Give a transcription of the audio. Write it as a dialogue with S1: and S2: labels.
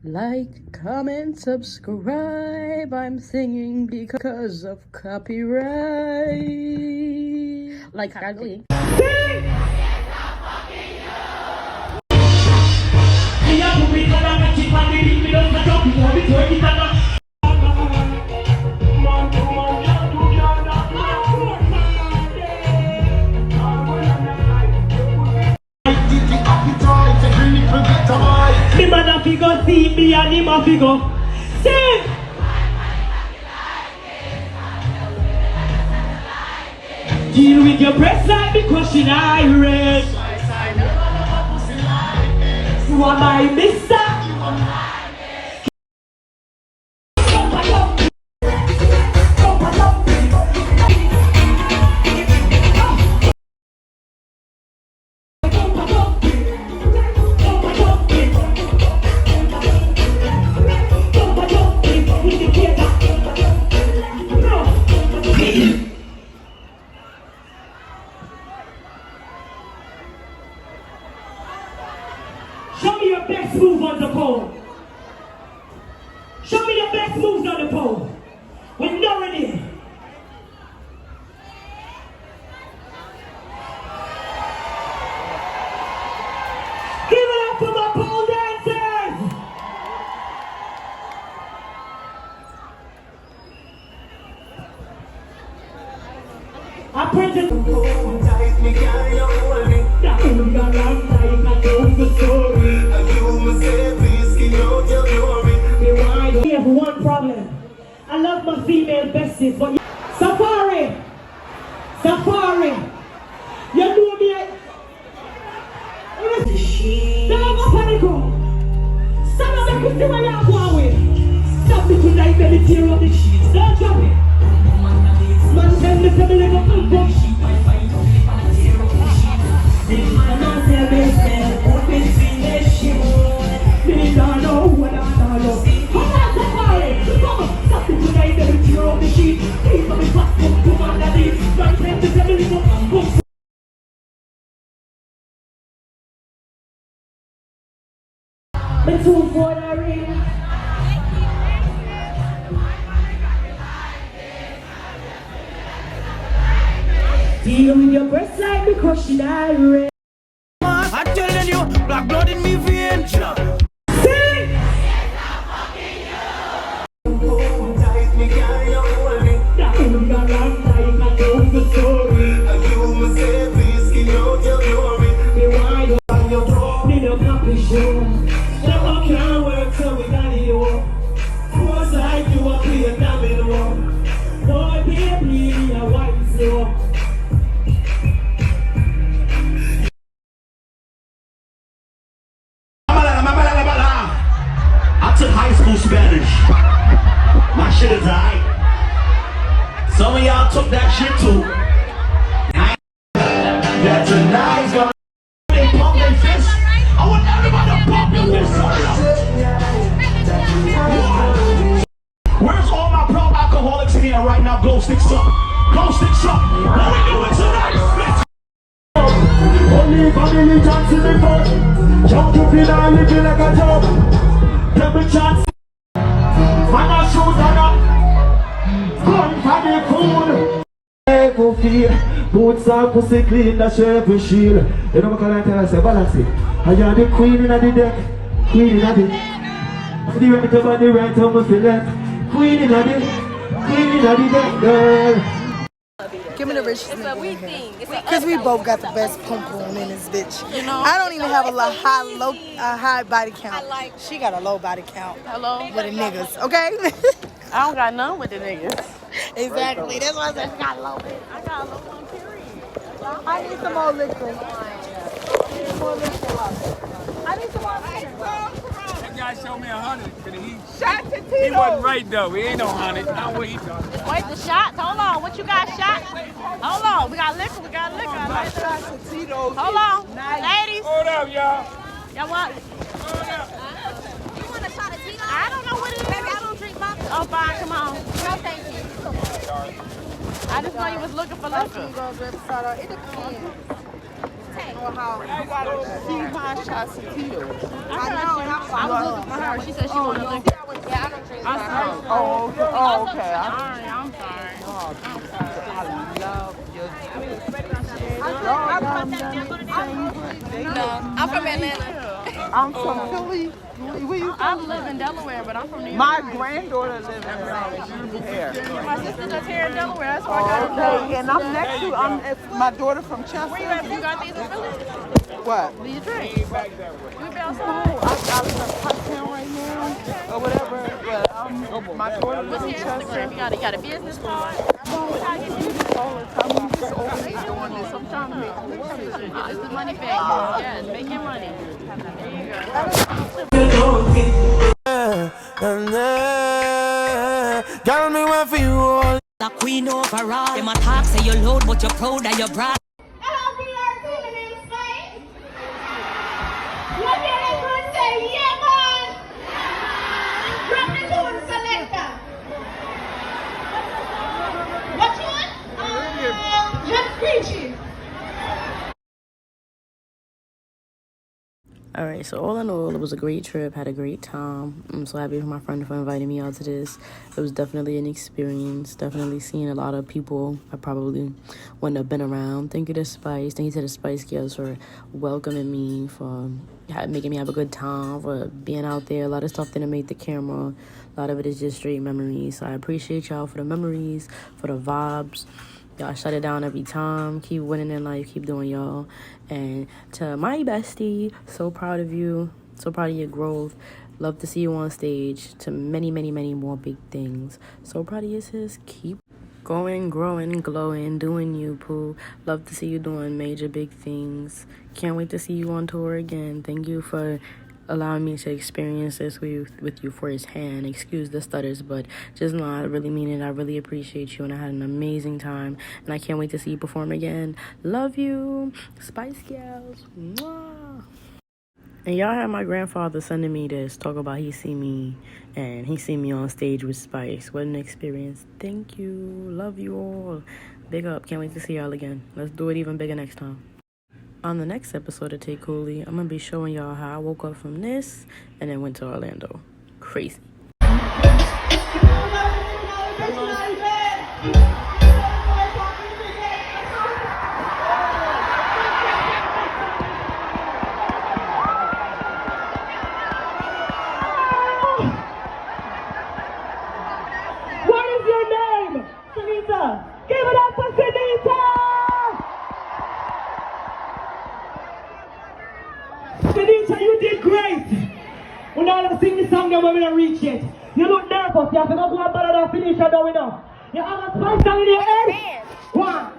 S1: Like, comment, subscribe. I'm singing because of copyright. Like, Carly.
S2: The man figure see me and him a figure. Sing! Deal with your breast like because she Irish. You are my mister. Show me your best move on the pole. Show me your best moves on the pole. When you're ready. Give it up for my pole dancers. I present we have one problem. I love my female besties, but Safaree, you do me a... Don't go panic. Some of them could see where you're going. Stop me tonight, baby, tear up the sheets. Don't drop it. Man, tell me, tell me, let go. Me don't know what I don't know. Come on, Safaree, come on. Stop it tonight, baby, tear up the sheets. Please don't be fast, come on, daddy. Man, tell me, let go. The two for the ring. Deal with your breast like because she Irish.
S3: I'm telling you, black blood in me veins.
S2: Sing!
S3: Spanish. My shit is high. Some of y'all took that shit too. Yeah, tonight's gonna they pump their fist. I want everybody to pump your fist. Where's all my pro alcoholics in here right now? Glow sticks up. Glow sticks up. What we doing tonight? Only family chance in the phone. Jump to feel I living like a dog. Double chance. Man a shoot and up. Gun for the food. Ever feel. Boots and pussy clean, that's your every shield. You know what I tell us, balance it. I am the queen in the deck. Queen in the the right over the right, almost the left. Queen in the deck, girl.
S1: Give me the richest
S4: It's a we thing.
S1: because we both got the best pum pum in this bitch. You know, I don't even have a high body count. She got a low body count.
S4: Hello?
S1: With the niggas, okay?
S4: I don't got none with the niggas.
S1: Exactly. That's why I said I got a low bit.
S4: I got a little one, period.
S1: I need some more liquor.
S4: I need some more liquor.
S5: That guy showed me 100, but
S4: Shot
S5: he wasn't right though. He ain't no 100. Not what he thought.
S4: Wait, the shots? Hold on. What you got, shot? Hold on. We got liquor. I like that. Hold on. Ladies.
S5: Hold up, y'all.
S4: Y'all what?
S5: Hold up.
S4: You want a shot of Tito? I don't know what it is. Baby, I don't drink vodka. Oh, fine. Come on. No, thank you. I just know you was looking for liquor.
S1: It depends.
S6: You gotta see my shots of teal.
S4: I know. I was looking for her. She said she wanted to look.
S6: Oh, okay.
S4: I'm sorry. I'm from Atlanta.
S6: I'm from Philly. Where you
S4: I live in Delaware, but I'm from New York.
S6: My granddaughter lives here.
S4: My sister lives here in Delaware. That's why I got
S6: Okay, and I'm next to it's my daughter from Chester.
S4: Where you at? You got these in Philly?
S6: What?
S4: These drinks. We be outside.
S6: I live in Pucktown right now, or whatever. But my daughter lives
S4: What's
S6: in
S4: your
S6: Chester.
S4: Instagram? You got a business card?
S6: All the time, I'm just over here doing this. I'm trying to make
S4: It's the money thing. Yes, make your money. There you go.
S7: Girl, me want for you all.
S8: The queen overall. Them attack say you're loud, but you're proud of your brand.
S9: Hello, BRT, my name is Faye. What did I say? Yeah, man. From the tune selector. What you want? Just preaching.
S10: Alright, so all in all, it was a great trip, had a great time. I'm so happy for my friend for inviting me out to this. It was definitely an experience, definitely seeing a lot of people I probably wouldn't have been around. Thank you to Spice, thank you to the Spice Girls for welcoming me, for making me have a good time, for being out there. A lot of stuff didn't make the camera, a lot of it is just straight memories. So I appreciate y'all for the memories, for the vibes. Y'all shut it down every time. Keep winning in life. Keep doing y'all. And to my bestie, so proud of you. So proud of your growth. Love to see you on stage. To many, many, many more big things. So proud of you, sis. Keep going, growing, glowing, doing you, Pooh. Love to see you doing major big things. Can't wait to see you on tour again. Thank you for allowing me to experience this with you firsthand. Excuse the stutters, but just know I really mean it. I really appreciate you, and I had an amazing time, and I can't wait to see you perform again. Love you, Spice Girls. Mwah. And y'all had my grandfather sending me this, talk about he see me on stage with Spice. What an experience. Thank you. Love you all. Big up. Can't wait to see y'all again. Let's do it even bigger next time. On the next episode of Take Cooley, I'm going to be showing y'all how I woke up from this and then went to Orlando. Crazy.
S2: What is your name? Sunita. Give it up for Sunita! Sunita, you did great. We're not going to sing the song that we're going to reach it. You look nervous. You have to go and ballad and finish it now enough. You have a spice song in your head? 1,